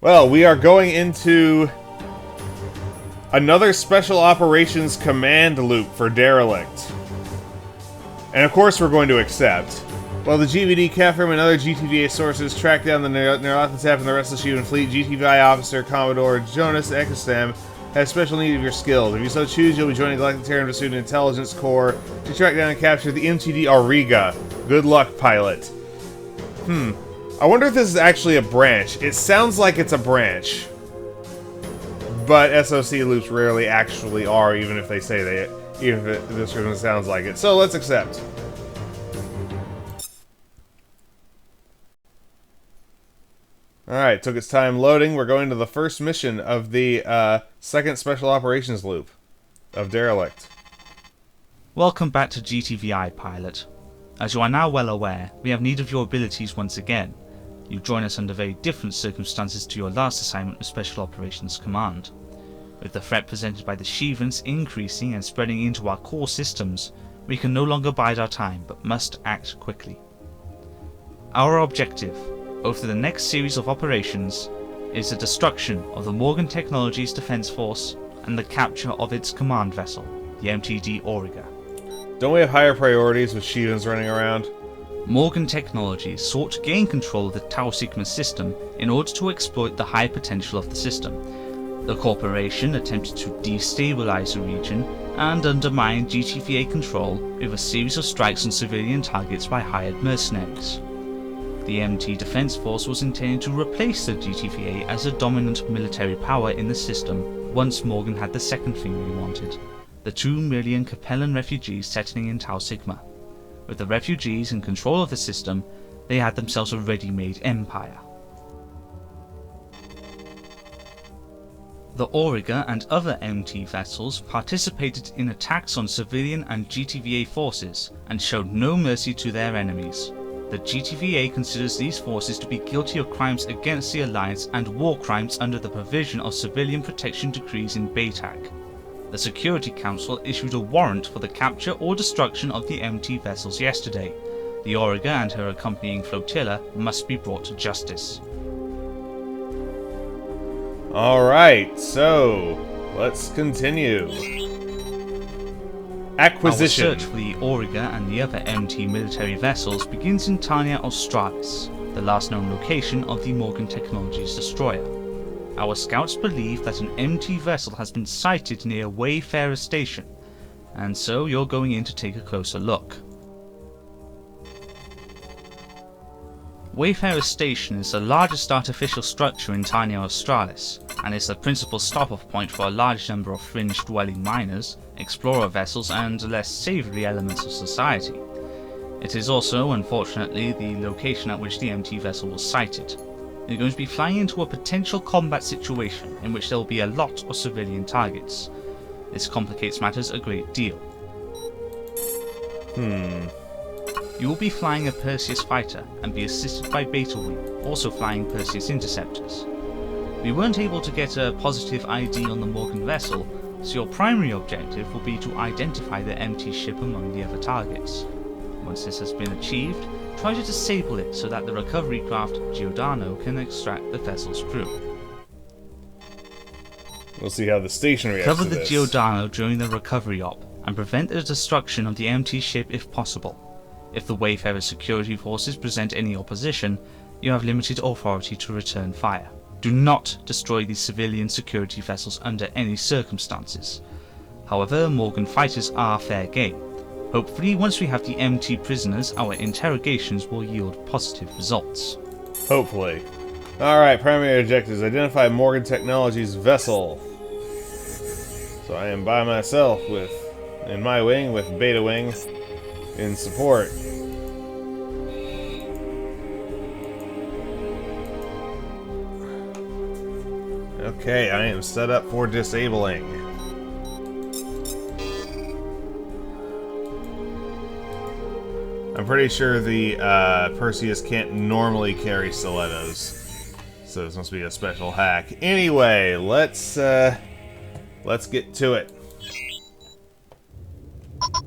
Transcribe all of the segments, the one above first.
Well, we are going into another Special Operations Command loop for Derelict. And of course we're going to accept. While the GVD, CAFRM, and other GTVA sources track down the Nerlathans and the rest of the Shivan fleet, GTVI officer Commodore Jonas Ekistam has special need of your skills. If you so choose, you'll be joining the Galactic Terran Pursuit Intelligence Corps to track down and capture the MTD Auriga. Good luck, pilot. I wonder if this is actually a branch. It sounds like it's a branch. But SOC loops rarely actually are, even if they say they, even if the description sounds like it. So let's accept. Alright, took its time loading. We're going to the first mission of the second Special Operations loop of Derelict. Welcome back to GTVI, pilot. As you are now well aware, we have need of your abilities once again. You join us under very different circumstances to your last assignment with Special Operations Command. With the threat presented by the Shivans increasing and spreading into our core systems, we can no longer bide our time, but must act quickly. Our objective, over the next series of operations, is the destruction of the Morgan Technologies Defense Force and the capture of its command vessel, the MTD Auriga. Don't we have higher priorities with Shivans running around? Morgan Technologies sought to gain control of the Tau Sigma system in order to exploit the high potential of the system. The corporation attempted to destabilize the region and undermine GTVA control with a series of strikes on civilian targets by hired mercenaries. The MT Defense Force was intended to replace the GTVA as a dominant military power in the system once Morgan had the second thing we wanted, the 2 million Capellan refugees settling in Tau Sigma. With the refugees in control of the system, they had themselves a ready-made empire. The Auriga and other MT vessels participated in attacks on civilian and GTVA forces and showed no mercy to their enemies. The GTVA considers these forces to be guilty of crimes against the Alliance and war crimes under the provision of civilian protection decrees in Baytak. The Security Council issued a warrant for the capture or destruction of the MT vessels yesterday. The Auriga and her accompanying flotilla must be brought to justice. Alright, so let's continue. Acquisition. Our search for the Auriga and the other MT military vessels begins in Tania Australis, the last known location of the Morgan Technologies destroyer. Our scouts believe that an MT vessel has been sighted near Wayfarer Station, and so you're going in to take a closer look. Wayfarer Station is the largest artificial structure in Tania Australis, and is the principal stop-off point for a large number of fringe-dwelling miners, explorer vessels, and less savoury elements of society. It is also, unfortunately, the location at which the MT vessel was sighted. You're going to be flying into a potential combat situation in which there will be a lot of civilian targets. This complicates matters a great deal. You will be flying a Perseus fighter and be assisted by Beta Wing, also flying Perseus interceptors. We weren't able to get a positive ID on the Morgan vessel, so your primary objective will be to identify the MT ship among the other targets. Once this has been achieved, try to disable it so that the recovery craft Giordano can extract the vessel's crew. We'll see how the station reacts Cover to the this. Giordano during the recovery op, and prevent the destruction of the MT ship if possible. If the Wayfarer security forces present any opposition, you have limited authority to return fire. Do not destroy these civilian security vessels under any circumstances. However, Morgan fighters are fair game. Hopefully, once we have the MT prisoners, our interrogations will yield positive results. Hopefully. Alright, primary objectives. Identify Morgan Technologies vessel. So I am by myself in my wing with Beta Wing in support. Okay, I am set up for disabling. I'm pretty sure the Perseus can't normally carry stilettos, so this must be a special hack. Anyway, let's get to it.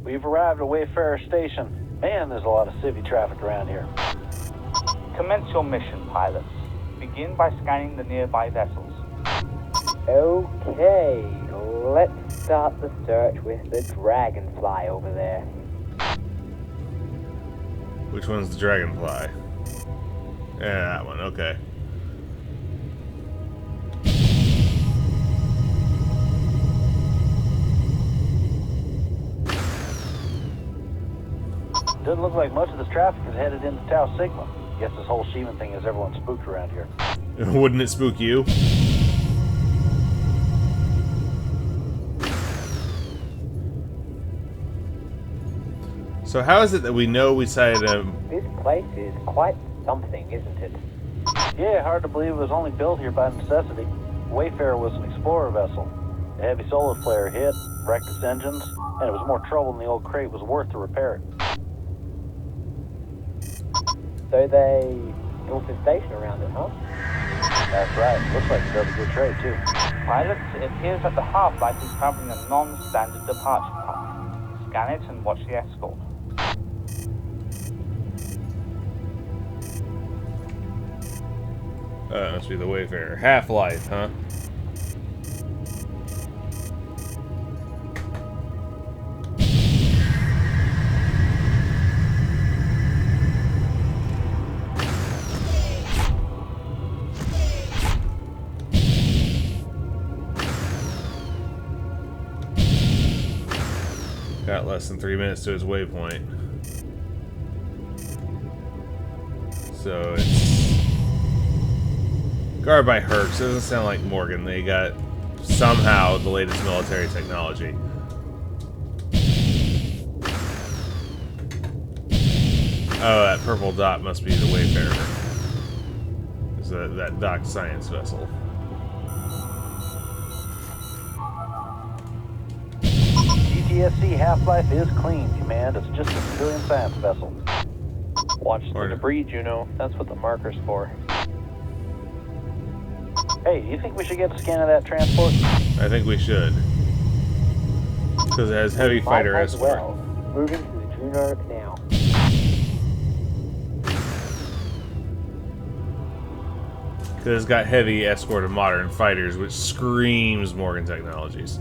We've arrived at Wayfarer Station. Man, there's a lot of civvy traffic around here. Commence your mission, pilots. Begin by scanning the nearby vessels. Okay, let's start the search with the dragonfly over there. Which one's the dragonfly? Yeah, that one, okay. Doesn't look like much of this traffic is headed into Tau Sigma. Guess this whole Sheeman thing has everyone spooked around here. Wouldn't it spook you? So how is it that we know we sighted a... This place is quite something, isn't it? Yeah, hard to believe it was only built here by necessity. Wayfarer was an explorer vessel. A heavy solar flare hit, wrecked its engines, and it was more trouble than the old crate was worth to repair it. So they built a station around it, huh? That's right. Looks like it does a good trade, too. Pilots, it appears that the half-light is traveling a non-standard departure path. Scan it and watch the escort. Must be the Wayfarer. Half-life, huh? Got less than 3 minutes to his waypoint. So it's guarded by Hercs. Doesn't sound like Morgan. They got somehow the latest military technology. Oh, that purple dot must be the Wayfarer. It's that docked science vessel. GTSC Half-Life is clean, Command. It's just a civilian science vessel. Watch the Or- debris, Juno. That's what the marker's for. Hey, you think we should get a scan of that transport? I think we should. Because it has heavy fighter Might as escort. well. Moving to the Juno now. Because it's got heavy escort of modern fighters, which screams Morgan Technologies.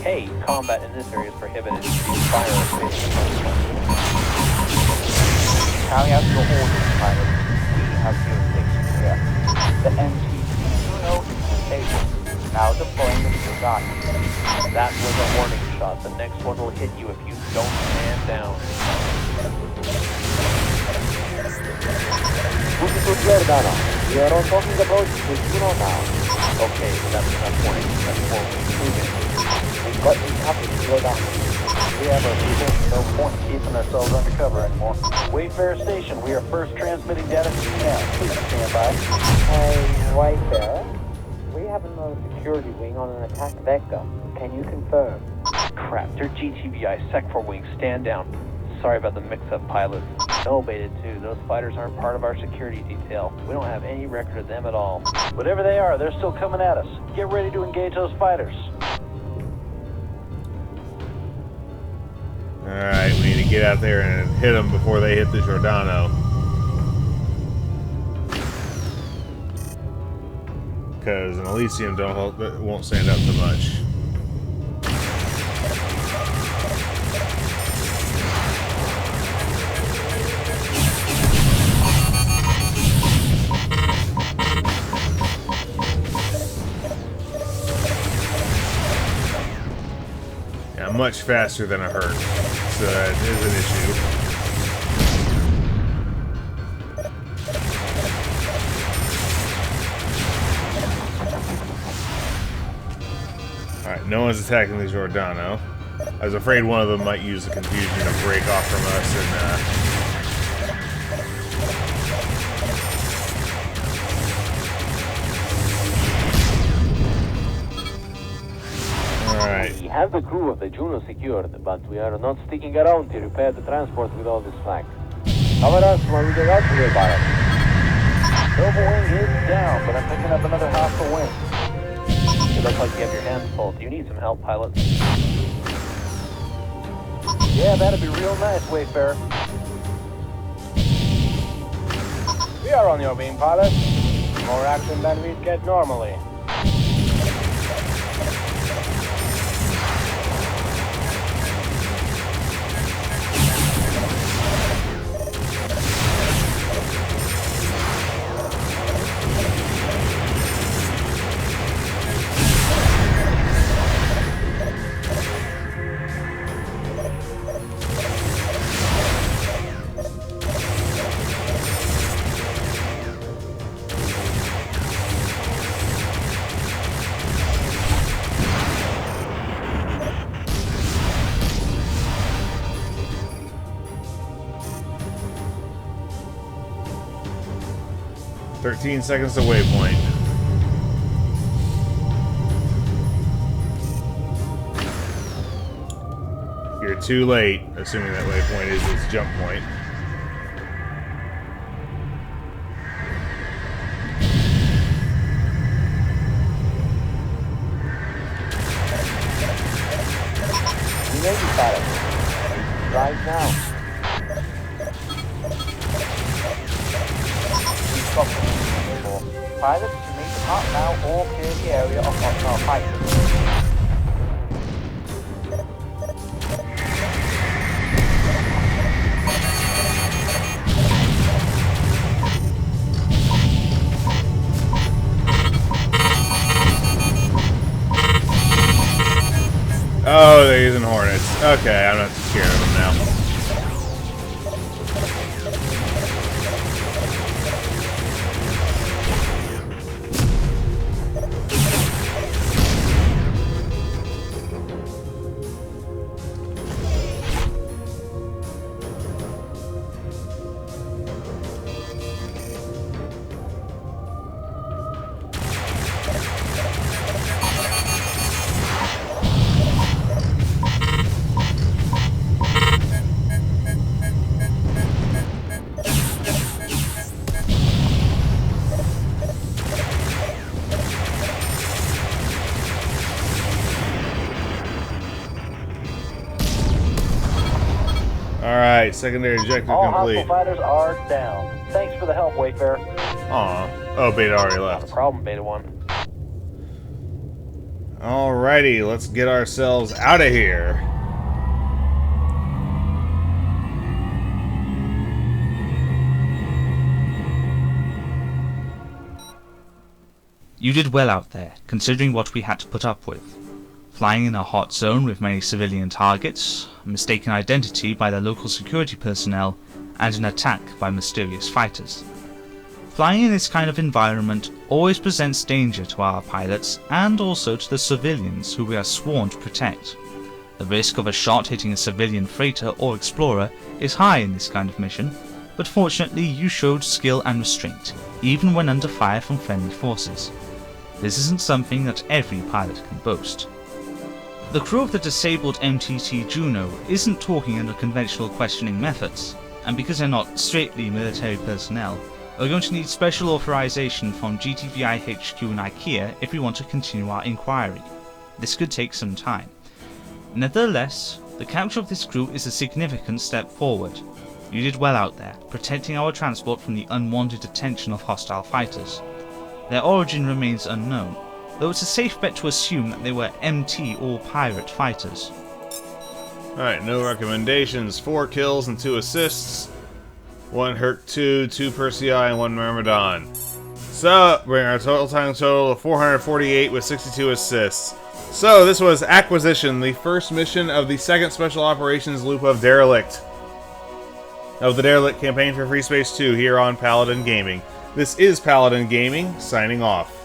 Hey, combat in this area is prohibited. Fire Carry out your orders, pilot. We have jurisdiction here. The MTD Auriga is disabled. Now deploying the Giordano. That was a warning shot. The next one will hit you if you don't stand down. Moving to Giordano. We are all talking about the Juno now. Okay, that's enough warning. That's 4 weeks. Moving. We've got to happen to Giordano. We have our people. No point in keeping ourselves undercover anymore. Wayfarer Station, we are first transmitting data to you now. Please stand by. Hey, Wayfarer. We have another security wing on an attack vector. Can you confirm? Crap, they're GTVI Sec 4 wings. Stand down. Sorry about the mix-up, pilot. No, Beta 2, those fighters aren't part of our security detail. We don't have any record of them at all. Whatever they are, they're still coming at us. Get ready to engage those fighters. Alright, we need to get out there and hit them before they hit the Giordano. Because an Elysium won't stand up to much. Yeah, much faster than a Herc, so that is an issue. Alright, no one's attacking the Giordano. I was afraid one of them might use the confusion to break off from us and, Alright. We have the crew of the Juno secured, but we are not sticking around to repair the transport with all this flak. Cover us when we get out to the pilot. Silver wing is down, but I'm picking up another hostile wing. You look like you have your hands full. Do you need some help, pilot? Yeah, that'd be real nice, Wayfarer. We are on your wing, pilot. More action than we'd get normally. "13 seconds to waypoint." You're too late, assuming that waypoint is its jump point. We may be pilot. Right now. Pilots to meet the map now or clear the area of hostile fighters. Oh, they're using Hornets. Okay, I'm not scared of them now. Alright, secondary objective All complete. hostile fighters are down. Thanks for the help, Wayfarer. Aw. Oh, Beta already Not a left. problem, Beta 1. Alrighty, let's get ourselves out of here. You did well out there, considering what we had to put up with. Flying in a hot zone with many civilian targets, mistaken identity by the local security personnel, and an attack by mysterious fighters. Flying in this kind of environment always presents danger to our pilots and also to the civilians who we are sworn to protect. The risk of a shot hitting a civilian freighter or explorer is high in this kind of mission, but fortunately you showed skill and restraint, even when under fire from friendly forces. This isn't something that every pilot can boast. The crew of the disabled MTT Juno isn't talking under conventional questioning methods, and because they're not straightly military personnel, we're going to need special authorization from GTVI HQ and IKEA if we want to continue our inquiry. This could take some time. Nevertheless, the capture of this crew is a significant step forward. You did well out there, protecting our transport from the unwanted attention of hostile fighters. Their origin remains unknown, though it's a safe bet to assume that they were MT or pirate fighters. Alright, no recommendations. 4 kills and 2 assists. 1 Herc 2, 2 Persei, and 1 Myrmidon. So, bring our total of 448 with 62 assists. So, this was Acquisition, the first mission of the second Special Operations loop of Derelict. Of the Derelict campaign for Freespace 2 here on Paladin Gaming. This is Paladin Gaming, signing off.